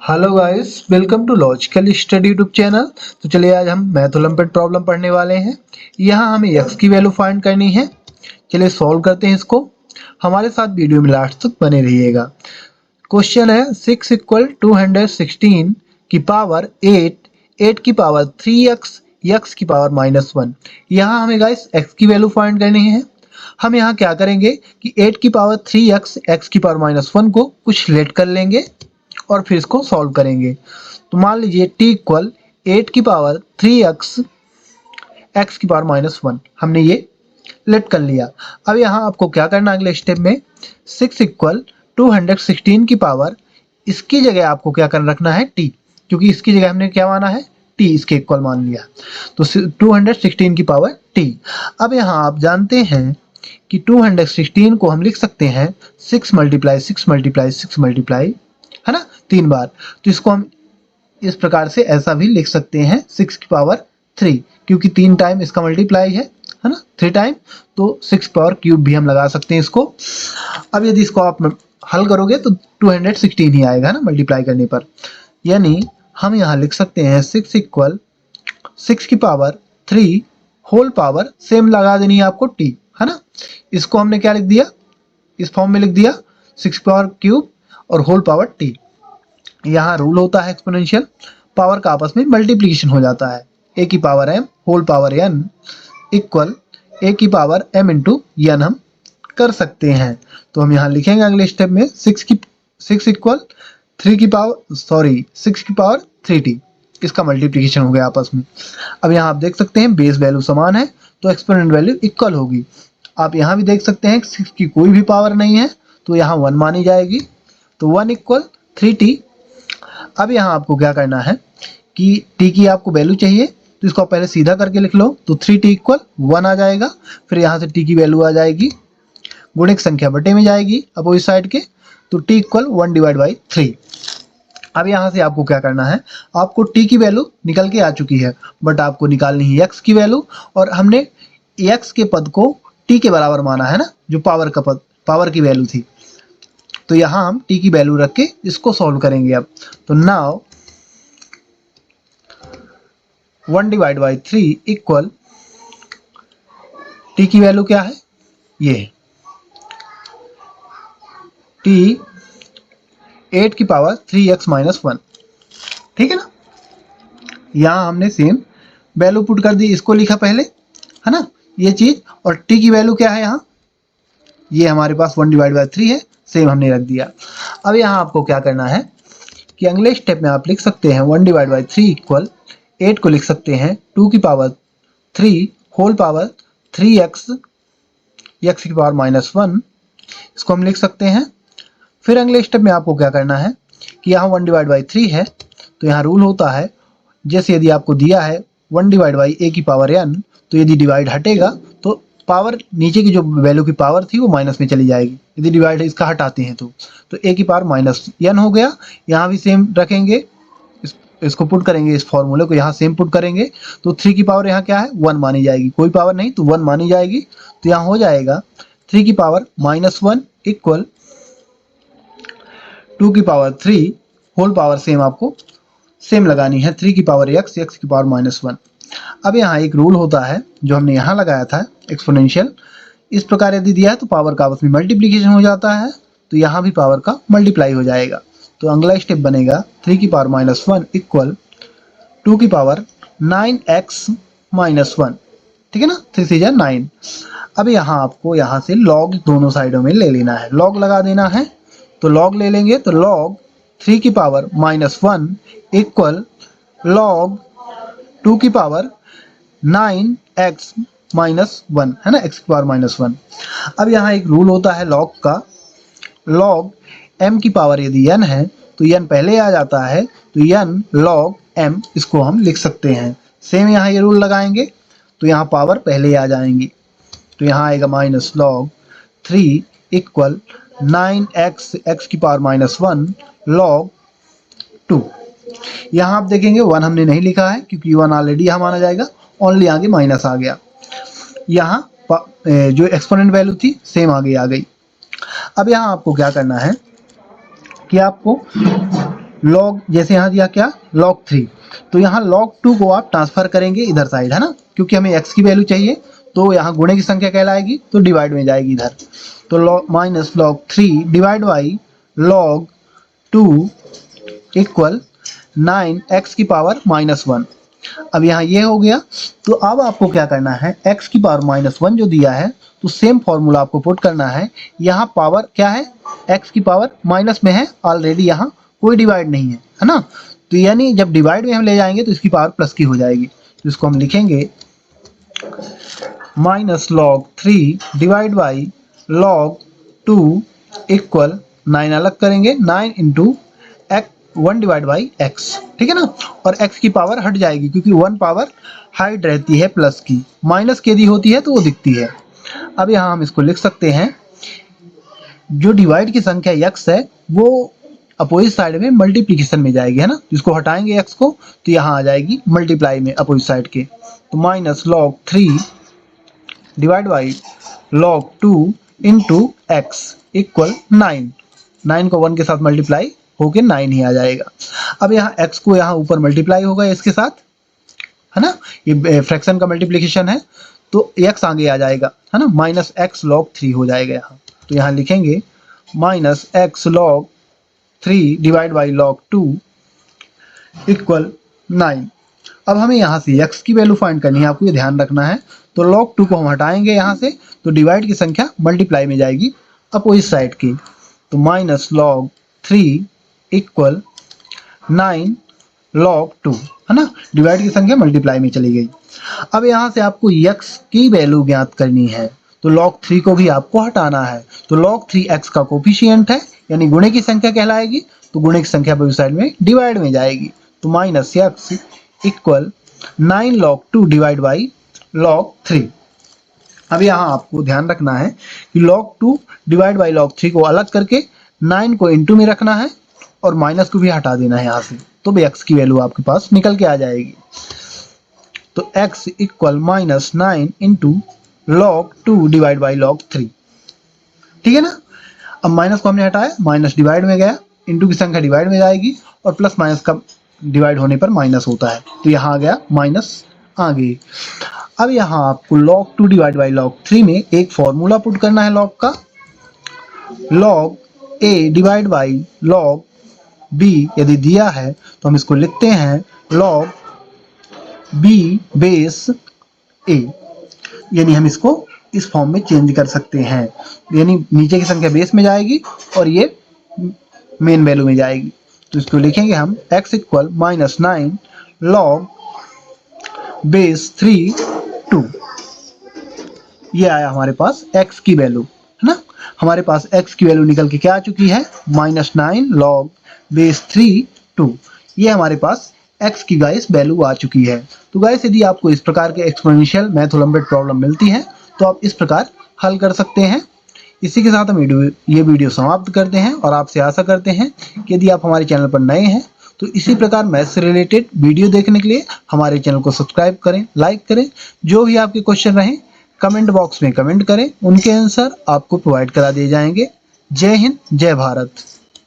Hello guys, welcome to logical study YouTube channel. तो चलिए आज हम मैथ ओलंपियाड प्रॉब्लम पढ़ने वाले हैं। यहाँ हमें x की वैल्यू फाइंड करनी है। चलिए सॉल्व करते हैं इसको। हमारे साथ वीडियो में लास्ट तक बने रहिएगा। क्वेश्चन है 6 इक्वल 216 की पावर 8, 8 की पावर 3x, x की पावर -1। यहाँ हमें गाइस x की वैल्यू फाइंड करनी है। हम यहाँ क्या करेंगे कि 8 की पावर 3x, x की पावर -1 को कुछ लेट कर लेंगे और फिर इसको सॉल्व करेंगे। तो मान लीजिए t इक्वल 8 की पावर 3x, x की पावर -1 हमने ये लेट कर लिया। अब यहाँ आपको क्या करना है अगले स्टेप में, 6 इक्वल 216 की पावर, इसकी जगह आपको क्या कर रखना है t, क्योंकि इसकी जगह हमने क्या माना है t, इसके इक्वल मान लिया। तो 216 की पावर t। अब यहाँ आप जानते हैं कि 216 को हम लिख सकते हैं 6 मल्टीप्लाई 6 मल्टीप्लाई 6 मल्टीप्लाई, है ना, 3 बार। तो इसको हम इस प्रकार से ऐसा भी लिख सकते हैं 6 की पावर 3, क्योंकि 3 टाइम इसका मल्टीप्लाई है ना, 3 टाइम। तो 6 पावर क्यूब भी हम लगा सकते हैं इसको। अब यदि इसको आप हल करोगे तो 216 ही आएगा ना मल्टीप्लाई करने पर। यानी हम यहाँ लिख सकते हैं 6 इक्वल 6 की पावर 3 होल पावर, सेम लगा देनी है आपको t, है ना। इसको हमने क्या लिख दिया, इस फॉर्म में लिख दिया 6 पावर क्यूब और होल पावर t। यहाँ रूल होता है एक्सपोनेंशियल, पावर का आपस में मल्टीप्लिकेशन हो जाता है। a की power m whole power n equal a की पावर m इंटू n हम कर सकते हैं। तो हम यहाँ लिखेंगे अगले स्टेप में 6 इक्वल 3 की पावर 6 की पावर 3t, इसका मल्टीप्लिकेशन हो गया आपस में। अब यहाँ आप देख सकते हैं बेस वैल्यू समान है तो एक्सपोनेंट वैल्यू इक्वल होगी। आप यहाँ भी देख सकते हैं 6 की कोई भी पावर नहीं है तो यहाँ 1 मानी जाएगी, तो 1 इक्वल 3t। अब यहाँ आपको क्या करना है कि t की आपको वैल्यू चाहिए, तो इसको आप पहले सीधा करके लिख लो, तो 3t इक्वल 1 आ जाएगा। फिर यहाँ से t की वैल्यू आ जाएगी, गुणित संख्या बटे में जाएगी अपोजिट साइड के, तो t इक्वल 1 डिवाइड बाई 3। अब यहाँ से आपको क्या करना है, आपको t की वैल्यू निकल के आ चुकी है, बट आपको निकालनी है x की वैल्यू। और हमने x के पद को t के बराबर माना है ना, जो पावर का पद, पावर की वैल्यू थी। तो यहाँ हम t की वैल्यू रख के इसको सॉल्व करेंगे। अब तो now 1 divide by 3 equal, t की वैल्यू क्या है, ये t 8 की पावर 3x -1, ठीक है ना। यहाँ हमने सेम वैल्यू पुट कर दी, इसको लिखा पहले, है ना, ये चीज। और t की वैल्यू क्या है यहाँ, ये हमारे पास 1 डिवाइड बाई 3 है, सेम हमने रख दिया। अब यहाँ आपको क्या करना है कि अगले स्टेप में आप लिख सकते हैं 1 डिवाइड बाई 3 इक्वल 8 को लिख सकते हैं 2 की power 3 whole power 3x, x की पावर -1, इसको हम लिख सकते हैं। फिर अगले स्टेप में आपको क्या करना है कि यहाँ 1 डिवाइड बाई 3 है, तो यहाँ रूल होता है, जैसे यदि आपको दिया है 1 डिवाइड बाई a की पावर n, तो यदि डिवाइड हटेगा तो पावर नीचे की जो वैल्यू की पावर थी वो माइनस में चली जाएगी, यदि डिवाइड इसका हटाते हैं तो a की पावर -n हो गया। यहाँ भी सेम रखेंगे, इसको पुट करेंगे, इस फॉर्मूले को यहाँ सेम पुट करेंगे, तो 3 की पावर यहाँ क्या है 1 मानी जाएगी, कोई पावर नहीं तो 1 मानी जाएगी। तो यहाँ हो जाएगा 3 की पावर -1 इक्वल 2 की पावर 3 होल पावर, सेम आपको सेम लगानी है 3 की पावर x, x की पावर -1। अब यहाँ एक रूल होता है जो हमने यहाँ लगाया था एक्सपोनेंशियल, इस प्रकार यदि दिया है तो पावर का आपस में मल्टीप्लिकेशन हो जाता है, तो यहाँ भी पावर का मल्टीप्लाई हो जाएगा। तो अगला स्टेप बनेगा 3 की पावर -1 इक्वल 2 की पावर 9x -1, ठीक है ना, 3 से 9। अब यहाँ आपको यहाँ से लॉग दोनों साइडों में ले लेना है, लॉग लगा देना है। तो लॉग ले लेंगे तो लॉग 3 की पावर -1 इक्वल लॉग 2 की पावर 9x -1, है ना, x की पावर -1। अब यहाँ एक रूल होता है लॉग का, लॉग m की पावर यदि n है तो n पहले आ जाता है, तो n log m इसको हम लिख सकते हैं। सेम यहाँ ये रूल लगाएंगे तो यहाँ पावर पहले आ जाएंगी, तो यहाँ आएगा minus log 3 equal 9x, x की पावर -1 log 2। यहाँ आप देखेंगे 1 हमने नहीं लिखा है क्योंकि 1 ऑलरेडी यहाँ माना जाएगा, ओनली आगे माइनस आ गया। यहाँ जो एक्सपोनेंट वैल्यू थी सेम आगे आ गई। अब यहाँ आपको क्या करना है कि आपको log, जैसे यहाँ दिया क्या log 3, तो यहाँ log 2 को आप ट्रांसफर करेंगे इधर साइड, है ना, क्योंकि हमें x की वैल्यू चाहिए, तो यहाँ गुणे की संख्या कहलाएगी तो डिवाइड में जाएगी इधर। तो minus log 3 divide by log 2 equal 9 x की पावर -1। अब यहाँ ये हो गया। तो अब आपको क्या करना है, x की पावर -1 जो दिया है, तो सेम फॉर्मूला आपको पुट करना है। यहाँ पावर क्या है, x की पावर माइनस में है ऑलरेडी, यहाँ कोई डिवाइड नहीं है ना, तो यानी जब डिवाइड में हम ले जाएंगे तो इसकी पावर प्लस की हो जाएगी। तो इसको हम लिखेंगे minus log 3 divide by log 2 equal 9 अलग करेंगे, 9 इंटू 1 डिवाइड बाई x, ठीक है ना, और x की पावर हट जाएगी क्योंकि 1 पावर हाइड रहती है प्लस की, माइनस की यदि होती है तो वो दिखती है। अब यहाँ हम इसको लिख सकते हैं, जो डिवाइड की संख्या x है वो अपोजिट साइड में मल्टीप्लिकेशन में जाएगी, है ना, इसको हटाएंगे x को तो यहाँ आ जाएगी मल्टीप्लाई में अपोजिट साइड के। तो minus log 3 divide by log 2 into x equal 9 को 1 के साथ मल्टीप्लाई होके 9 ही आ जाएगा। अब यहाँ x को यहाँ ऊपर मल्टीप्लाई होगा इसके साथ, है ना, ये फ्रैक्शन का मल्टीप्लिकेशन है, तो x आगे आ जाएगा, है ना, माइनस x log 3 हो जाएगा यहाँ। तो यहाँ लिखेंगे minus x log 3 divide by log 2 equal 9। अब हमें यहाँ से x की वैल्यू फाइंड करनी है, आपको ये ध्यान रखना है। तो log 2 को हम हटाएंगे यहाँ से, तो डिवाइड की संख्या मल्टीप्लाई में जाएगी अपोजिट साइड की। तो माइनस log 3 इक्वल 9 log 2, है ना, डिवाइड की संख्या मल्टीप्लाई में चली गई। अब यहाँ से आपको x की वैल्यू ज्ञात करनी है, तो log 3 को भी आपको हटाना है। तो log 3 x का कोफिशिएंट है, यानी गुणे की संख्या कहलाएगी, तो गुणे की संख्या अपोजिट साइड में डिवाइड में जाएगी। तो minus x equal 9 log 2 divide by log 3। अब यहाँ आपको ध्यान रखना है कि log 2 डिवाइड बाई log 3 को अलग करके 9 को इंटू में रखना है और माइनस को भी हटा देना है यहाँ से, तो भी x की वैल्यू आपके पास निकल के आ जाएगी। तो x equal minus 9 into log 2 divide by log 3, ठीक है ना। अब माइनस को हमने हटाया, माइनस डिवाइड में गया, इंटू की संख्या डिवाइड में जाएगी और प्लस माइनस का डिवाइड होने पर माइनस होता है, तो यहाँ आ गया माइनस आगे। अब यहाँ आपको log 2 डिवाइड बाई log 3 में एक फॉर्मूला पुट करना है log का, log a divide by log b यदि दिया है तो हम इसको लिखते हैं log b बेस a, यानी हम इसको इस फॉर्म में चेंज कर सकते हैं, यानी नीचे की संख्या बेस में जाएगी और ये मेन वैल्यू में जाएगी। तो इसको लिखेंगे हम x equal minus 9 log base 3 2, ये आया हमारे पास x की वैल्यू, है ना। हमारे पास x की वैल्यू निकल के क्या आ चुकी है, माइनस 9 log बेस 3 2, ये हमारे पास x की गाइस वैल्यू आ चुकी है। तो गाइस यदि आपको इस प्रकार के एक्सपोनेंशियल मैथ ओलंपियाड प्रॉब्लम मिलती है तो आप इस प्रकार हल कर सकते हैं। इसी के साथ हम ये वीडियो समाप्त करते हैं और आपसे आशा करते हैं कि यदि आप हमारे चैनल पर नए हैं तो इसी प्रकार मैथ से रिलेटेड वीडियो देखने के लिए हमारे चैनल को सब्सक्राइब करें, लाइक करें। जो भी आपके क्वेश्चन रहें कमेंट बॉक्स में कमेंट करें, उनके आंसर आपको प्रोवाइड करा दिए जाएंगे। जय हिंद, जय भारत।